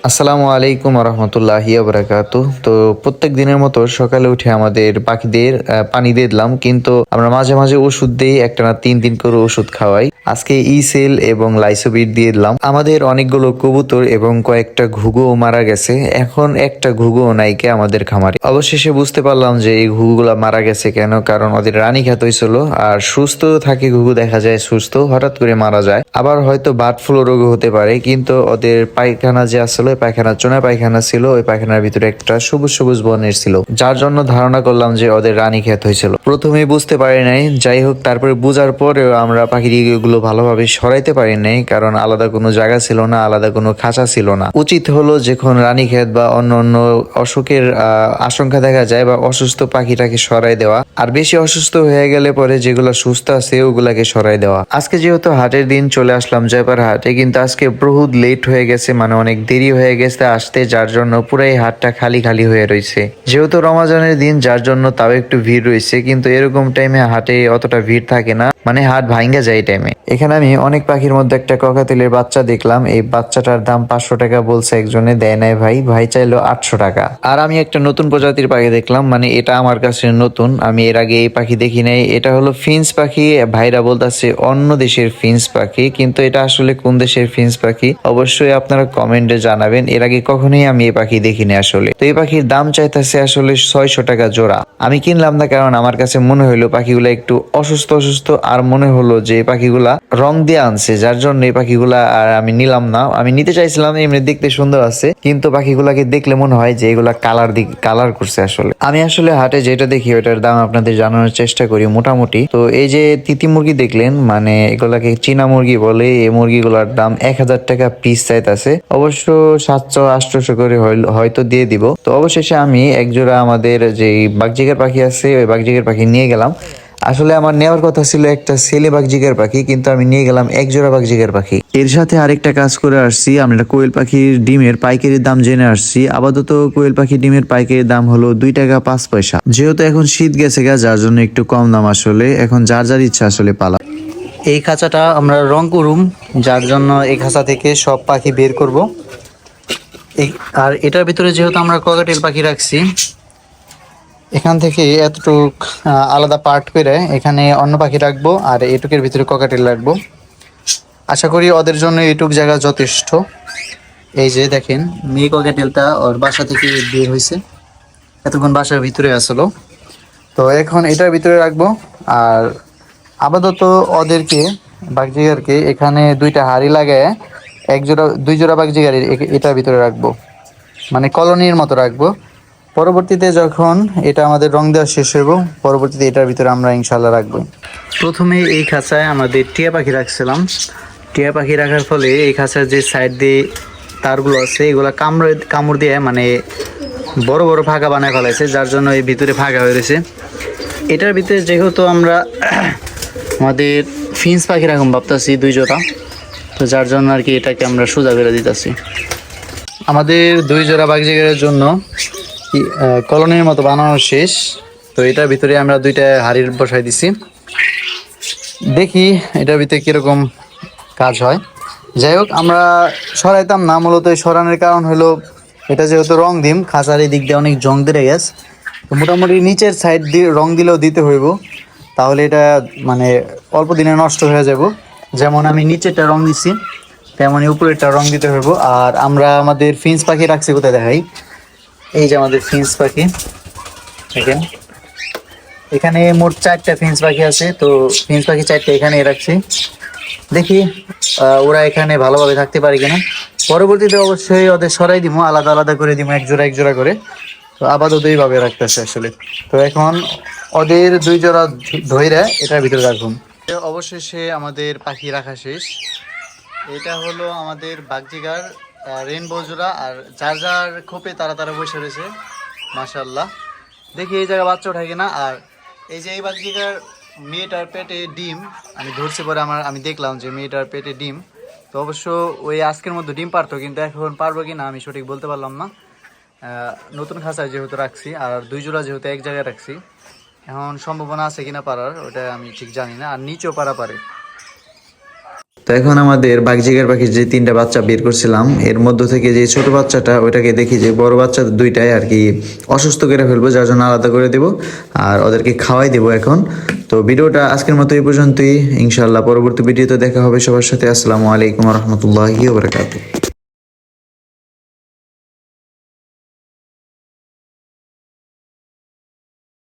আসসালামু আলাইকুম রহমতুল্লাহি বারাকাতু। তো প্রত্যেক দিনের মতো সকালে উঠে আমাদের পাখিদের পানি দিয়ে দিলাম, কিন্তু আমরা মাঝে মাঝে ওষুধ দিই, একটানা 3 দিন করে ওষুধ খাওয়াই। আজকে ইসেল এবং লাইসোবিট দিয়ে দিলাম। আমাদের অনেকগুলো কবুতর এবং কয়েকটা ঘুঘুও মারা গেছে। এখন একটা ঘুঘুও নাইকে আমাদের খামারে। অবশেষে বুঝতে পারলাম যে এই ঘুঘুগুলা মারা গেছে কেন, কারণ ওদের রানী খেত হয়েছিল। আর সুস্থ থাকে ঘুঘু, দেখা যায় সুস্থ, হঠাৎ করে মারা যায়। আবার হয়তো বার্ড ফ্লু রোগ হতে পারে, কিন্তু ওদের পায়খানা যে আসলে পায়খানা চোনা পায়খানা ছিল, ওই পায়খানার ভিতরে একটা সবুজ সবুজ বর্ণের ছিল, যার জন্য ধারণা করলাম যে ওদের রানী ক্ষেত হয়েছিল। প্রথমে বুঝতে পারি নাই, যাই হোক তারপরে বুঝার পরেও আমরা পাখিগুলো ভালোভাবে সরাইতে পারি নাই, কারণ আলাদা কোনো জায়গা ছিল না, আলাদা কোনো খাঁচা ছিল না। উচিত হলো যখন রানী ক্ষেত বা অন্য অন্য অসুখের আশঙ্কা দেখা যায় বা অসুস্থ পাখিটাকে সরাই দেওয়া, আর বেশি অসুস্থ হয়ে গেলে পরে যেগুলো সুস্থ আছে ওগুলাকে সরাই দেওয়া। আজকে যেহেতু হাটের দিন চলে আসলাম জয়পার হাটে, কিন্তু আজকে বহুত লেট হয়ে গেছে, মানে অনেক দেরি হয়ে গেছে আসতে, যার জন্য পুরাই হাটটা খালি খালি হয়ে রয়েছে। যেহেতু রমজানের দিন, যার জন্য তাও একটু ভিড় রয়েছে, কিন্তু এরকম টাইমে হাটে অতটা ভিড় থাকে না, মানে হাট ভাঙ্গা যায় এই টাইমে। এখানে আমি অনেক পাখির মধ্যে একটা ককাতেলের বাচ্চা দেখলাম। এই বাচ্চাটার দাম 500 টাকা বলছে, একজনে দেয় নাই ভাই, ভাই চাইলো 800 টাকা। আর আমি একটা নতুন প্রজাতির পাখি দেখলাম, মানে এটা আমার কাছে নতুন, আমি এর আগে এই পাখি দেখি নাই। এটা হলো ফিন্স পাখি। ভাইরা বলতেছে অন্য দেশের ফিন্স পাখি, কিন্তু এটা আসলে কোন দেশের ফিন্স পাখি অবশ্যই আপনারা কমেন্টে জানাবেন। এর আগে কখনোই আমি এই পাখি দেখিনি আসলে। তো এই পাখির দাম চাইতেছে আসলে 600 টাকা জোড়া। আমি কিনলাম না, কারণ আমার কাছে মনে হইলো পাখিগুলা একটু অসুস্থ অসুস্থ, আর মনে হলো যে এই পাখিগুলা রং দিয়ে আনছে, যার জন্য এই পাখিগুলা আর আমি নিলাম না। আমি নিতে চাইছিলাম, এমনি দেখতে সুন্দর আছে, কিন্তু পাখিগুলাকে দেখলে মনে হয় যে এগুলা কালার করছে। আসলে আমি আসলে হাটে যেটা দেখি ওটার দাম আপনাদের জানানোর চেষ্টা করি মোটামুটি। তো এই যে তিতি মুরগি দেখলেন, মানে এগুলাকে চীনা মুরগি বলে, এই মুরগিগুলার দাম 1000 টাকা পিস চাইতেছে। অবশ্য 700-800 করে হয়তো দিয়ে দিব। তো অবশেষে আমি একজোড়া আমাদের যে বাগজিগার পাখি আছে, ওই বাগজিগার পাখি নিয়ে গেলাম। আসলে আমার নেওয়ার কথা ছিল একটা ছেলে বাগজিগার পাখি, কিন্তু আমি নিয়ে গেলাম একজোড়া বাগজিগার পাখি। এর সাথে আরেকটা কাজ করে আসছি, আমরা কোয়েল পাখির ডিমের পাইকারির দাম জেনে আসছি। আপাতত কোয়েল পাখির ডিমের পাইকারির দাম হলো 2 টাকা 5 পয়সা। যেহেতু এখন শীত গেছে গা, যার জন্য একটু কম দাম। আসলে এখন যার যার ইচ্ছা আসলে পালা। এই খাঁচাটা আমরা রং করুম, যার জন্য এই খাঁচা থেকে সব পাখি বের করব। আর এটার ভিতরে যেহেতু আমরা ককাটেল পাখি রাখছি, এখান থেকে এতটুক আলাদা পার্ট করে এখানে অন্য পাখি রাখবো, আর এটুকের ভিতরে ককাটেল রাখবো। আশা করি ওদের জন্য এইটুক জায়গা যথেষ্ট। এই যে দেখেন, মেয়ে ককাটেলটা ওর বাসা থেকে বের হয়েছে, এতক্ষণ বাসার ভিতরে আসলো। তো এখন এটার ভিতরে রাখবো। আর আপাতত ওদেরকে বাগজিগারকে এখানে 2টা হাড়ি লাগায় দুই জোড়া বাগজিগার এটার ভিতরে রাখবো, মানে কলোনির মতো রাখবো। পরবর্তীতে যখন এটা আমাদের রং দেওয়া শেষ হইব, পরবর্তীতে এটার ভিতরে আমরা ইনশাল্লাহ রাখবো। প্রথমে এই খাঁচায় আমাদের টিয়া পাখি রাখছিলাম। টিয়া পাখি রাখার ফলে এই খাঁচার যে সাইড দিয়ে তারগুলো আছে, এগুলো কামড় দিয়ে মানে বড় বড় ফাঁকা বানায় ফেলাইছে, যার জন্য এই ভিতরে ফাঁকা হয়ে রয়েছে। এটার ভিতরে যেহেতু আমরা আমাদের ফিন্স পাখি রাখুন ভাবতেছি 2 জোড়া, তো যার জন্য আর কি এটাকে আমরা সোজা করে দিতেছি। আমাদের 2 জোড়া বাগজিগারের জন্য কলোনির মতো বানানো শেষ। তো এটার ভিতরে আমরা 2টা হাড়ি বসাই দিছি, দেখি এটার ভিতরে কিরকম কাজ হয়। যাই হোক, আমরা সরাইতাম না, মূলত সরানোর কারণ হলো এটা যেহেতু রং দিম, খাঁচার এই দিক দিয়ে অনেক জং ধরে গেছে। তো মোটামুটি নিচের সাইড দিয়ে রং দিলেও দিতে হইব, তাহলে এটা মানে অল্প দিনে নষ্ট হয়ে যাব। যেমন আমি নিচেরটা রং দিচ্ছি, তেমনই উপরেরটা রং দিতে হইব। আর আমরা আমাদের ফিন্স পাখি রাখছি কোথায় দেখাই, এই যে আমাদের ফিন্স পাখি দেখেন, এখানে মোট 4টা ফিন্স পাখি আছে। তো ফিন্স পাখি 4টা এখানে রাখছি, দেখি ওরা এখানে ভালোভাবে থাকতে পারে কিনা। পরবর্তীতে অবশ্যই ওদের সরাই দিব, আলাদা আলাদা করে দিব, এক জোড়া করে। তো আপাতত এইভাবে রাখতেছে আসলে। তো এখন ওদের 2 জোড়া ধইরা এটার ভিতরে রাখুন। অবশেষে আমাদের পাখি রাখা শেষ। এটা হলো আমাদের বাগজিগার রেইনবো জোড়া, আর যার যার খোপে তারা তারা বসে রয়েছে মাশাআল্লাহ। দেখি এই জায়গায় বাচ্চা ওঠায় কিনা। আর এই যে এই বাগজিগার মেয়েটার পেটে ডিম আমি ধরছি, পরে আমি দেখলাম যে মেয়েটার পেটে ডিম। তো অবশ্য ওই আজকের মধ্যে ডিম পারতো, কিন্তু এখন পারবো কি না আমি সঠিক বলতে পারলাম না। নতুন খাঁচায় যেহেতু রাখছি, আর 2 জোড়া যেহেতু এক জায়গায় রাখছি, এখন সম্ভাবনা আছে কিনা পারার ওটা আমি ঠিক জানি না। আর নিচেও পারা পারে। তো এখন আমাদের বাগজিগার পাখির যে 3টা বাচ্চা বের করছিলাম, এর মধ্য থেকে যে ছোট বাচ্চাটা ওইটাকে দেখি যে বড় বাচ্চা দুইটাই আর কি অসুস্থ করে ফেলবো, যার জন্য আলাদা করে দেবো আর ওদেরকে খাওয়াই দেবো এখন। তো ভিডিওটা আজকের মতো এই পর্যন্তই, ইনশাআল্লাহ পরবর্তী ভিডিওতে দেখা হবে সবার সাথে। আসসালামু আলাইকুম রহমতুল্লাহি ওয়া বারাকাতুহু।